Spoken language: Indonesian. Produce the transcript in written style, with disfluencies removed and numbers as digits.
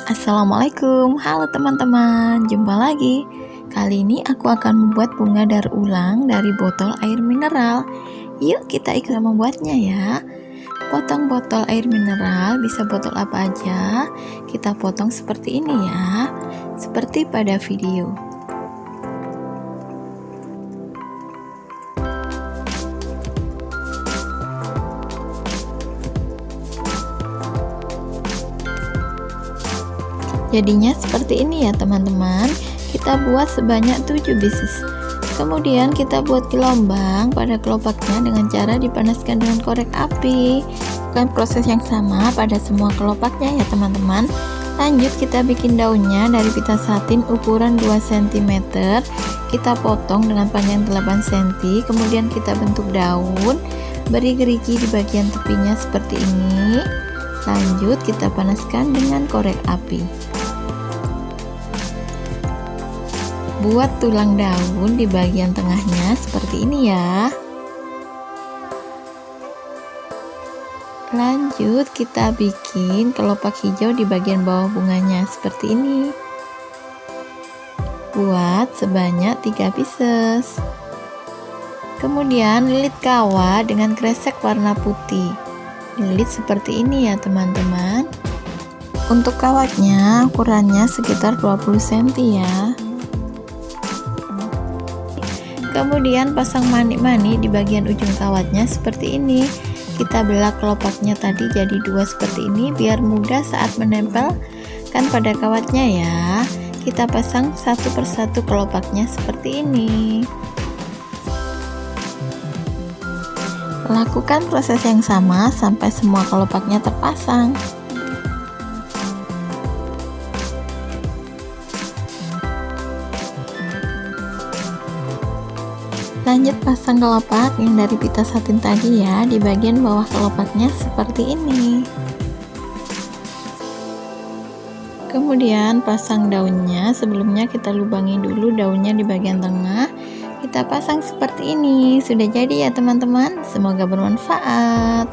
Assalamualaikum, halo teman-teman, jumpa lagi. Kali ini aku akan membuat bunga daur ulang dari botol air mineral. Yuk kita ikut membuatnya ya. Potong botol air mineral, bisa botol apa aja. Kita potong seperti ini ya, seperti pada video. Jadinya seperti ini ya teman-teman. Kita buat sebanyak 7 pieces. Kemudian kita buat gelombang pada kelopaknya dengan cara dipanaskan dengan korek api. Bukan proses yang sama pada semua kelopaknya ya teman-teman. Lanjut kita bikin daunnya dari pita satin ukuran 2 cm. Kita potong dengan panjang 8 cm. Kemudian kita bentuk daun. Beri gerigi di bagian tepinya seperti ini. Lanjut kita panaskan dengan korek api. Buat tulang daun di bagian tengahnya seperti ini ya. Lanjut kita bikin kelopak hijau di bagian bawah bunganya seperti ini. Buat sebanyak 3 pieces. Kemudian lilit kawah dengan kresek warna putih. Lilit seperti ini ya teman-teman. Untuk kawatnya ukurannya sekitar 20 cm ya. Kemudian pasang manik-manik di bagian ujung kawatnya seperti ini. Kita belah kelopaknya tadi jadi 2 seperti ini biar mudah saat menempelkan pada kawatnya ya. Kita pasang satu persatu kelopaknya seperti ini. Lakukan proses yang sama sampai semua kelopaknya terpasang. Lanjut pasang kelopak yang dari pita satin tadi ya di bagian bawah kelopaknya seperti ini. Kemudian pasang daunnya. Sebelumnya kita lubangi dulu daunnya di bagian tengah. Kita pasang seperti ini. Sudah jadi ya teman-teman. Semoga bermanfaat.